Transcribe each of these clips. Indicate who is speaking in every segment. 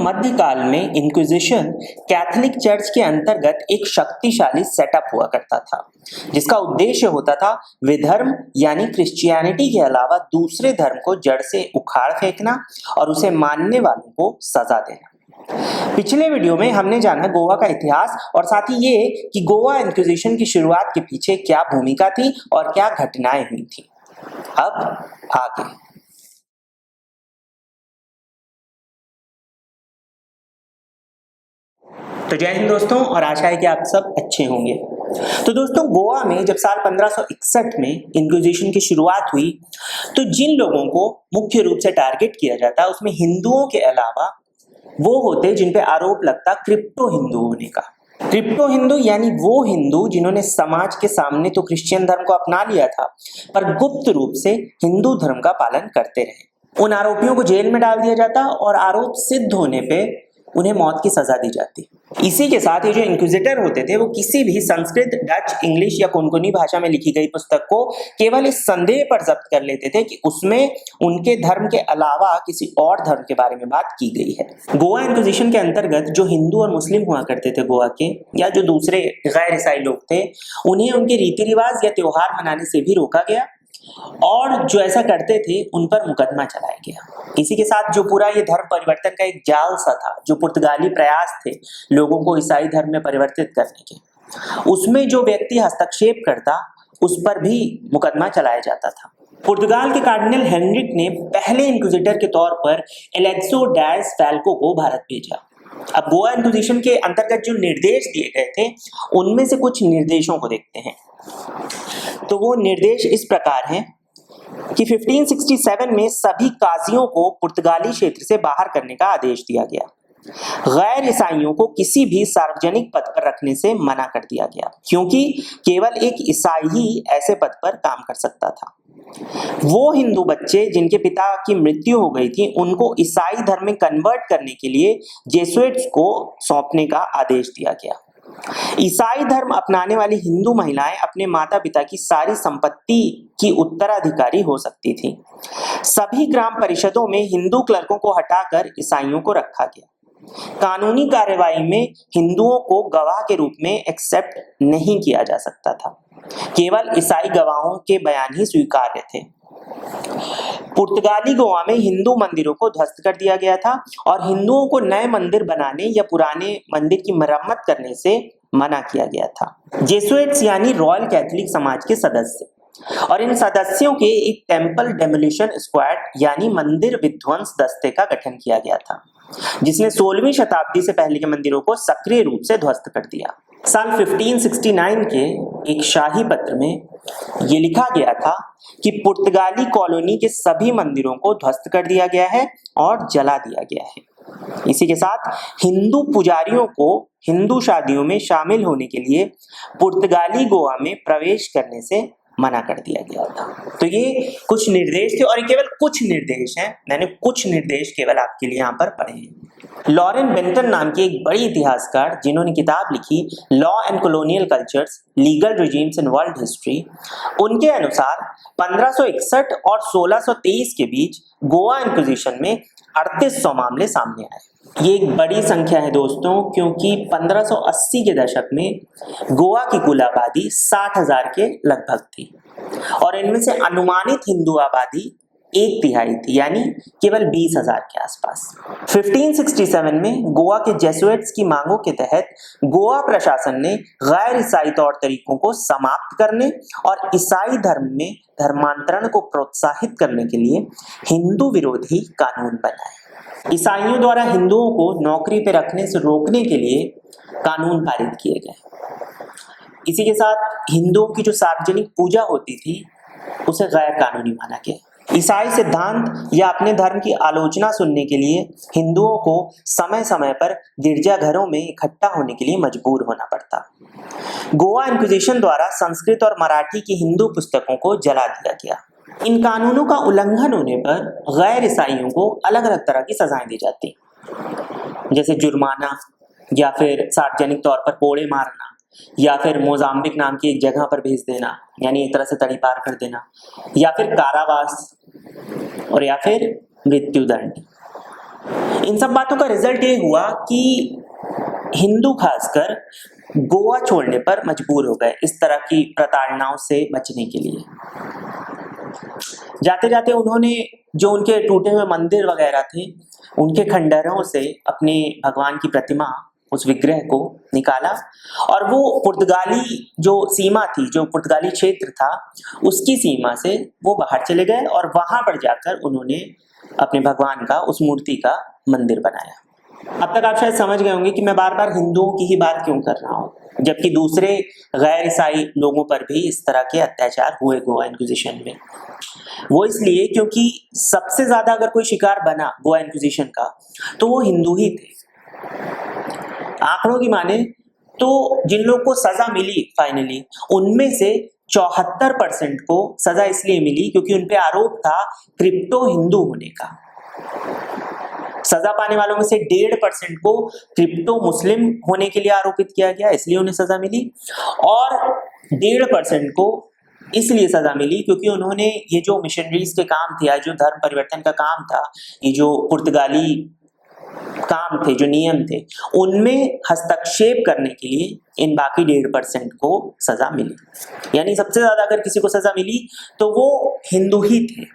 Speaker 1: मध्यकाल में inquisition Catholic church के अंतर्गत एक शक्तिशाली सेटअप हुआ करता था, जिसका उद्देश्य होता था विधर्म यानी क्रिश्चियनिटी के अलावा दूसरे धर्म को जड़ से उखाड़ फेंकना और उसे मानने वालों को सजा देना। पिछले वीडियो में हमने जाना गोवा का इतिहास और साथ ही ये कि गोवा इंक्विजिशन की शुरुआत के पीछे क्या भूमिका थी और क्या घटनाएं हुई थी। अब आगे। तो जय हिंद दोस्तों, और आशा है कि आप सब अच्छे होंगे। तो दोस्तों, गोवा में जब साल 1561 में इंक्विजिशन की शुरुआत हुई तो जिन लोगों को मुख्य रूप से टारगेट किया जाता उसमें हिंदुओं के अलावा वो होते जिन पे आरोप लगता क्रिप्टो हिंदू होने का। क्रिप्टो हिंदू यानी वो हिंदू जिन्होंने समाज के सामने तो क्रिश्चियन धर्म को अपना लिया था पर गुप्त रूप से हिंदू धर्म का पालन करते रहे। उन आरोपियों को जेल में डाल दिया जाता और आरोप सिद्ध होने पे उन्हें मौत की सजा दी जाती। इसी के साथ ये जो इंक्विजिटर होते थे वो किसी भी संस्कृत, डच, इंग्लिश या कोंकणी भाषा में लिखी गई पुस्तक को केवल इस संदेह पर जब्त कर लेते थे कि उसमें उनके धर्म के अलावा किसी और धर्म के बारे में बात की गई है। गोवा इंक्विजिशन के अंतर्गत जो हिंदू और मुस्लिम हुआ करते थे गोवा के, या जो दूसरे गैर ईसाई लोग थे, उन्हें उनके रीति रिवाज या त्योहार मनाने से भी रोका गया और जो ऐसा करते थे उन पर मुकदमा चलाया गया। इसी के साथ जो पूरा ये धर्म परिवर्तन का एक जाल सा था, जो पुर्तगाली प्रयास थे लोगों को ईसाई धर्म में परिवर्तित करने के, उसमें जो व्यक्ति हस्तक्षेप करता उस पर भी मुकदमा चलाया जाता था। पुर्तगाल के कार्डिनल हेनरिक ने पहले इंक्विजिटर के तौर पर एलेक्सो डायस फैल्को को भारत भेजा। अब गोवा इंक्विजिशन के अंतर्गत जो निर्देश दिए गए थे उनमें से कुछ निर्देशों को देखते हैं। तो वो निर्देश इस प्रकार हैं कि 1567 में सभी काजियों को पुर्तगाली क्षेत्र से बाहर करने का आदेश दिया गया। गैर ईसाइयों को किसी भी सार्वजनिक पद पर रखने से मना कर दिया गया, क्योंकि केवल एक ईसाई ही ऐसे पद पर काम कर सकता था। वो हिंदू बच्चे जिनके पिता की मृत्यु हो गई थी उनको ईसाई धर्म में कन्वर्ट करने के लिए जेसुइट्स को सौंपने का आदेश दिया गया। ईसाई धर्म अपनाने वाली हिंदू महिलाएं अपने माता पिता की सारी संपत्ति की उत्तराधिकारी हो सकती थी। सभी ग्राम परिषदों में हिंदू क्लर्कों को हटाकर ईसाइयों को रखा गया। कानूनी कार्यवाही में हिंदुओं को गवाह के रूप में एक्सेप्ट नहीं किया जा सकता था, केवल ईसाई गवाहों के बयान ही स्वीकार्य थे। पुर्तगाली गोवा में हिंदू मंदिरों को ध्वस्त कर दिया गया था और हिंदुओं को नए मंदिर बनाने या पुराने मंदिर की मरम्मत करने से मना किया गया था। जेसुइट्स यानी रॉयल कैथोलिक समाज के सदस्य, और इन सदस्यों के एक टेम्पल डेमोलिशन स्क्वाड यानी मंदिर विध्वंस दस्ते का गठन किया गया था, जिसने 16वीं शताब्दी से पहले के मंदिरों को सक्रिय रूप से ध्वस्त कर दिया। साल 1569 के एक शाही पत्र में ये लिखा गया था कि पुर्तगाली कॉलोनी के सभी मंदिरों को ध्वस्त कर दिया गया है और जला दिया गया है। इसी के साथ हिंदू पुजारियों को हिंदू शादियों में शामिल होने के लिए पुर्तगाली गोवा में प्रवेश करने से मना कर दिया गया था। तो ये कुछ निर्देश थे और ये केवल कुछ निर्देश हैं, मैंने कुछ निर्देश केवल आपके लिए यहाँ पर पढ़े हैं। लॉरेन बेंटन नाम के एक बड़ी इतिहासकार जिन्होंने किताब लिखी law and colonial cultures, legal regimes in world history, उनके अनुसार 1561 और 1623 के बीच गोवा इंक्विजिशन में 3800 मामले सामने आए। ये एक बड़ी संख्या है दोस्तों, क्योंकि 1580 के दशक में गोवा की कुल आबादी 60,000 के लगभग थी और इनमें से अनुमानित हिंदू आबादी 1/3 थी, यानी केवल 20,000 के आसपास। 1567 में गोवा के जेसुइट्स की मांगों के तहत गोवा प्रशासन ने गैर ईसाई तौर तरीकों को समाप्त करने और ईसाई धर्म में धर्मांतरण को प्रोत्साहित करने के लिए हिंदू विरोधी कानून बनाए। ईसाइयों द्वारा हिंदुओं को नौकरी पर रखने से रोकने के लिए कानून पारित किए गए। इसी के साथ हिंदुओं की जो सार्वजनिक पूजा होती थी उसे गैर कानूनी माना गया। ईसाई सिद्धांत या अपने धर्म की आलोचना सुनने के लिए हिंदुओं को समय समय पर गिरजाघरों में इकट्ठा होने के लिए मजबूर होना पड़ता। गोवा इंक्विजिशन द्वारा संस्कृत और मराठी की हिंदू पुस्तकों को जला दिया गया। इन कानूनों का उल्लंघन होने पर गैर ईसाइयों को अलग अलग तरह की सजाएं दी जाती, जैसे जुर्माना या फिर सार्वजनिक तौर पर कोड़े मारना या फिर मोजाम्बिक नाम की एक जगह पर भेज देना, यानी एक तरह से तड़ी पार कर देना, या फिर कारावास और या फिर मृत्युदंड। इन सब बातों का रिजल्ट ये हुआ कि हिंदू खासकर गोवा छोड़ने पर मजबूर हो गए इस तरह की प्रताड़नाओं से बचने के लिए। जाते जाते उन्होंने जो उनके टूटे हुए मंदिर वगैरह थे उनके खंडहरों से अपने भगवान की प्रतिमा, उस विग्रह को निकाला और वो पुर्तगाली जो सीमा थी, जो पुर्तगाली क्षेत्र था, उसकी सीमा से वो बाहर चले गए और वहां पर जाकर उन्होंने अपने भगवान का, उस मूर्ति का मंदिर बनाया। अब तक आप शायद समझ गए होंगे कि मैं बार बार हिंदुओं की ही बात क्यों कर रहा हूँ, जबकि दूसरे गैर ईसाई लोगों पर भी इस तरह के अत्याचार हुए गोवा इंक्विजिशन में। वो इसलिए क्योंकि सबसे ज्यादा अगर कोई शिकार बना गोवा इंक्विजिशन का तो वो हिंदू ही थे। आंकड़ों की माने तो जिन लोगों को सजा मिली फाइनली, उनमें से 74% को सजा इसलिए मिली क्योंकि उन पे आरोप था क्रिप्टो हिंदू होने का। सजा पाने वालों में से 1.5% को क्रिप्टो मुस्लिम होने के लिए आरोपित किया गया, इसलिए उन्हें सजा मिली, और 1.5% को इसलिए सजा मिली क्योंकि उन्होंने ये जो मिशनरीज के काम थे या जो धर्म परिवर्तन का काम था, ये जो पुर्तगाली काम थे, जो नियम थे, उनमें हस्तक्षेप करने के लिए इन बाकी 1.5% को सजा मिली। यानी सबसे ज्यादा अगर किसी को सजा मिली तो वो हिंदू ही थे।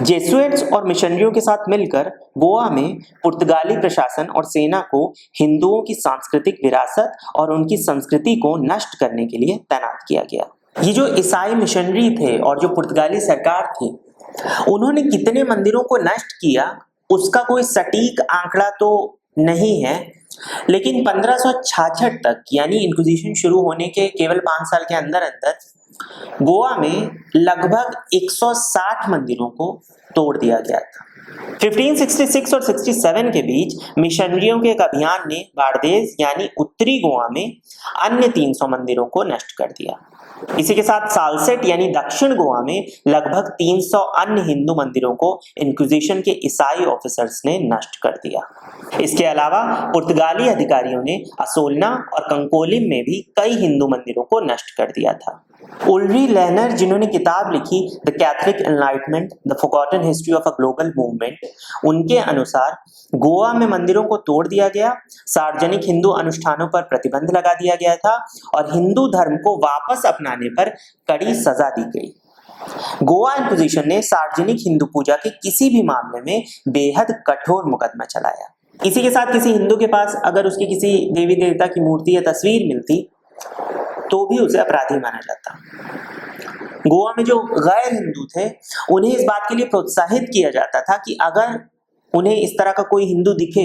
Speaker 1: जेसुइट्स और मिशनरियों के साथ मिलकर गोवा में पुर्तगाली प्रशासन और सेना को हिंदुओं की सांस्कृतिक विरासत और उनकी संस्कृति को नष्ट करने के लिए तैनात किया गया। ये जो ईसाई मिशनरी थे और जो पुर्तगाली सरकार थी, उन्होंने कितने मंदिरों को नष्ट किया उसका कोई सटीक आंकड़ा तो नहीं है, लेकिन 1566 तक, यानी इंक्विजिशन शुरू होने के केवल 5 साल के अंदर अंदर गोवा में लगभग 160 मंदिरों को तोड़ दिया गया था। 1566 और 67 के बीच मिशनरियों के एक अभियान ने बारदेस यानी उत्तरी गोवा में अन्य 300 मंदिरों को नष्ट कर दिया। इसी के साथ सालसेट यानी दक्षिण गोवा में लगभग 300 अन्य हिंदू मंदिरों को इंक्विजिशन के ईसाई ऑफिसर्स ने नष्ट कर दिया। इसके अलावा पुर्तगाली अधिकारियों ने असोलना और कंकोलिम में भी कई हिंदू मंदिरों को नष्ट कर दिया था। उल्री लहनर, जिन्होंने किताब लिखी the Catholic enlightenment the forgotten history of a global movement, उनके अनुसार गोवा में मंदिरों को तोड़ दिया गया, सार्वजनिक हिंदू अनुष्ठानों पर प्रतिबंध लगा दिया गया था और हिंदू धर्म को वापस अपनाने पर कड़ी सजा दी गई। गोवा इंक्विजिशन ने सार्वजनिक हिंदू पूजा के किसी भी मामले में बेहद कठोर मुकदमा चलाया। इसी के साथ किसी हिंदू के पास अगर उसकी किसी देवी देवता की मूर्ति या तस्वीर मिलती तो भी उसे अपराधी माना जाता। गोवा में जो गैर हिंदू थे उन्हें इस बात के लिए प्रोत्साहित किया जाता था कि अगर उन्हें इस तरह का कोई हिंदू दिखे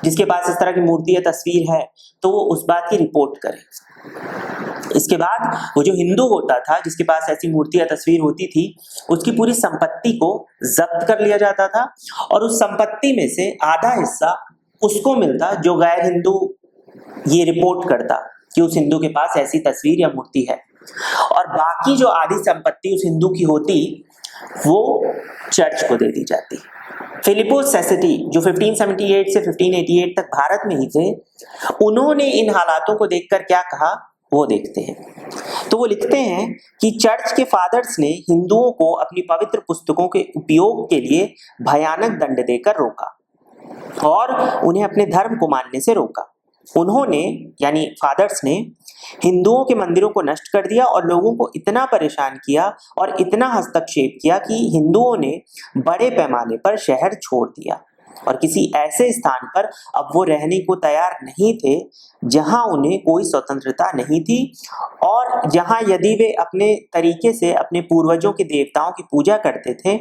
Speaker 1: जिसके पास इस तरह की मूर्ति या तस्वीर है तो वो उस बात की रिपोर्ट करे। इसके बाद वो जो हिंदू होता था जिसके पास ऐसी मूर्ति या तस्वीर होती थी, उसकी पूरी संपत्ति को जब्त कर लिया जाता था और उस संपत्ति में से आधा हिस्सा उसको मिलता जो गैर हिंदू ये रिपोर्ट करता कि उस हिंदू के पास ऐसी तस्वीर या मूर्ति है, और बाकी जो आधी संपत्ति उस हिंदू की होती वो चर्च को दे दी जाती। फिलिपो सेसेटी, जो 1578 से 1588 तक भारत में ही थे, उन्होंने इन हालातों को देखकर क्या कहा वो देखते हैं। तो वो लिखते हैं कि चर्च के फादर्स ने हिंदुओं को अपनी पवित्र पुस्तकों के उपयोग के लिए भयानक दंड देकर रोका और उन्हें अपने धर्म को मानने से रोका। उन्होंने यानी फादर्स ने हिंदुओं के मंदिरों को नष्ट कर दिया और लोगों को इतना परेशान किया और इतना हस्तक्षेप किया कि हिंदुओं ने बड़े पैमाने पर शहर छोड़ दिया और किसी ऐसे स्थान पर अब वो रहने को तैयार नहीं थे जहां उन्हें कोई स्वतंत्रता नहीं थी और जहां यदि वे अपने तरीके से अपने पूर्वजों के देवताओं की पूजा करते थे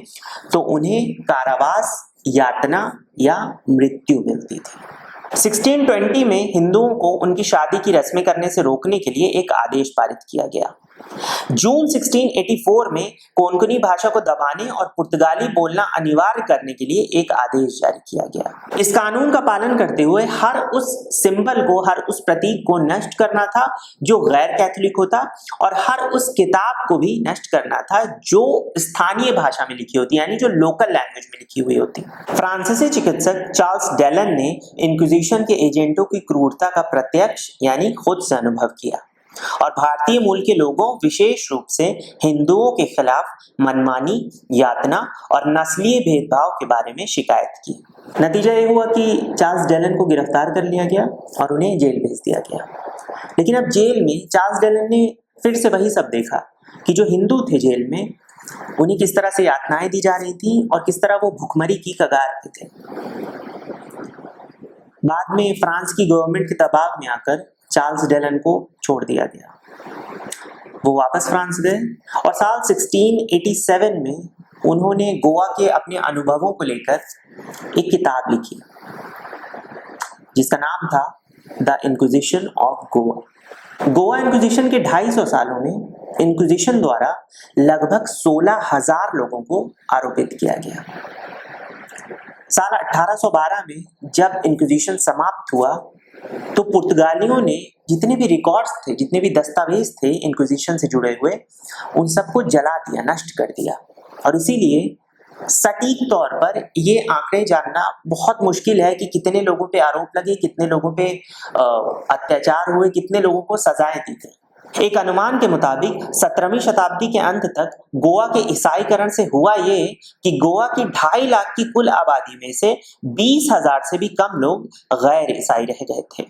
Speaker 1: तो उन्हें कारावास, यातना या मृत्यु मिलती थी। 1620 में हिंदुओं को उनकी शादी की रस्में करने से रोकने के लिए एक आदेश पारित किया गया। जून 1684 में कोंकणी भाषा को दबाने और पुर्तगाली बोलना अनिवार्य करने के लिए एक आदेश जारी किया गया। इस कानून का पालन करते हुए हर उस सिंबल को, हर उस प्रतीक को नष्ट करना था जो गैर कैथोलिक होता और हर उस किताब को भी नष्ट करना था जो स्थानीय भाषा में लिखी होती, यानी जो लोकल लैंग्वेज में लिखी हुई होती। फ्रांसीसी चिकित्सक चार्ल्स डेलन ने इंक्विजिशन के एजेंटों की क्रूरता का प्रत्यक्ष यानी खुद से अनुभव किया। और भारतीय मूल के लोगों विशेष रूप से हिंदुओं के खिलाफ मनमानी, यातना और नस्लीय भेदभाव के बारे में शिकायत की। नतीजा ये हुआ कि चार्ल्स डेलन को गिरफ्तार कर लिया गया और उन्हें जेल भेज दिया गया। लेकिन अब जेल में चार्ल्स डेलन ने फिर से वही सब देखा कि जो हिंदू थे जेल में, उन्हें किस तरह से यातनाएं दी जा रही थी और किस तरह वो भुखमरी की कगार पे थे। बाद में फ्रांस की गवर्नमेंट के दबाव में आकर चार्ल्स डेलन को छोड़ दिया गया। वो वापस फ्रांस गए और साल 1687 में उन्होंने गोवा के अपने अनुभवों को लेकर एक किताब लिखी जिसका नाम था the inquisition of Goa. Goa inquisition के 250 सालों में इंक्विजिशन द्वारा लगभग 16,000 लोगों को आरोपित किया गया। साल 1812 में जब इंक्विजिशन समाप्त हुआ तो पुर्तगालियों ने जितने भी रिकॉर्ड्स थे, जितने भी दस्तावेज थे इंक्विजिशन से जुड़े हुए, उन सबको जला दिया, नष्ट कर दिया। और इसीलिए सटीक तौर पर ये आंकड़े जानना बहुत मुश्किल है कि कितने लोगों पे आरोप लगे, कितने लोगों पे अत्याचार हुए, कितने लोगों को सजाएं दी गई। एक अनुमान के मुताबिक 17वीं शताब्दी के अंत तक गोवा के ईसाईकरण से हुआ ये कि गोवा की 2.5 लाख की कुल आबादी में से 20,000 से भी कम लोग गैर ईसाई रह गए थे।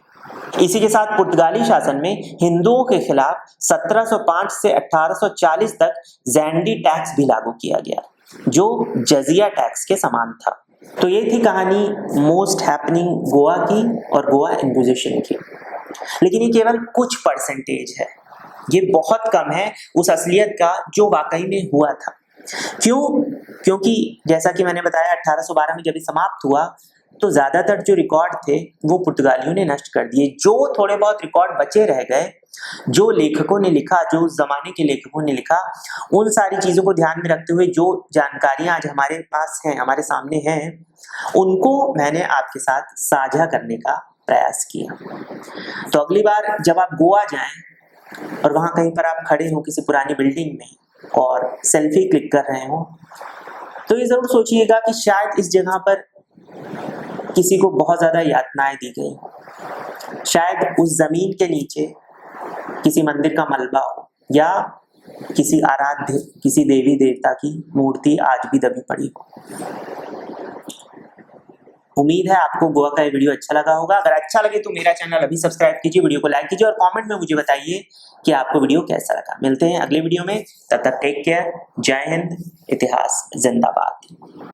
Speaker 1: इसी के साथ पुर्तगाली शासन में हिंदुओं के खिलाफ 1705 से 1840 तक ज़ैंडी टैक्स भी लागू किया गया, जो जजिया टैक्स के समान था। तो ये थी कहानी मोस्ट हैपनिंग गोवा की और गोवा इंक्विजिशन की। लेकिन ये केवल कुछ परसेंटेज है, ये बहुत कम है उस असलियत का जो वाकई में हुआ था। क्यों? क्योंकि जैसा कि मैंने बताया 1812 में जब ये समाप्त हुआ तो ज्यादातर जो रिकॉर्ड थे वो पुर्तगालियों ने नष्ट कर दिए। जो थोड़े बहुत रिकॉर्ड बचे रह गए, जो लेखकों ने लिखा, जो उस जमाने के लेखकों ने लिखा, उन सारी चीजों को ध्यान में रखते हुए जो जानकारियां आज हमारे पास हैं, हमारे सामने हैं, उनको मैंने आपके साथ साझा करने का प्रयास किया। तो अगली बार जब आप गोवा जाएं और वहां कहीं पर आप खड़े हो किसी पुरानी बिल्डिंग में और सेल्फी क्लिक कर रहे हो, तो ये जरूर सोचिएगा कि शायद इस जगह पर किसी को बहुत ज्यादा यातनाएं दी गई, शायद उस जमीन के नीचे किसी मंदिर का मलबा हो या किसी आराध्य, किसी देवी देवता की मूर्ति आज भी दबी पड़ी हो। उम्मीद है आपको गोवा का ये वीडियो अच्छा लगा होगा। अगर अच्छा लगे तो मेरा चैनल अभी सब्सक्राइब कीजिए, वीडियो को लाइक कीजिए और कमेंट में मुझे बताइए कि आपको वीडियो कैसा लगा। मिलते हैं अगले वीडियो में, तब तक टेक केयर। जय हिंद, इतिहास जिंदाबाद।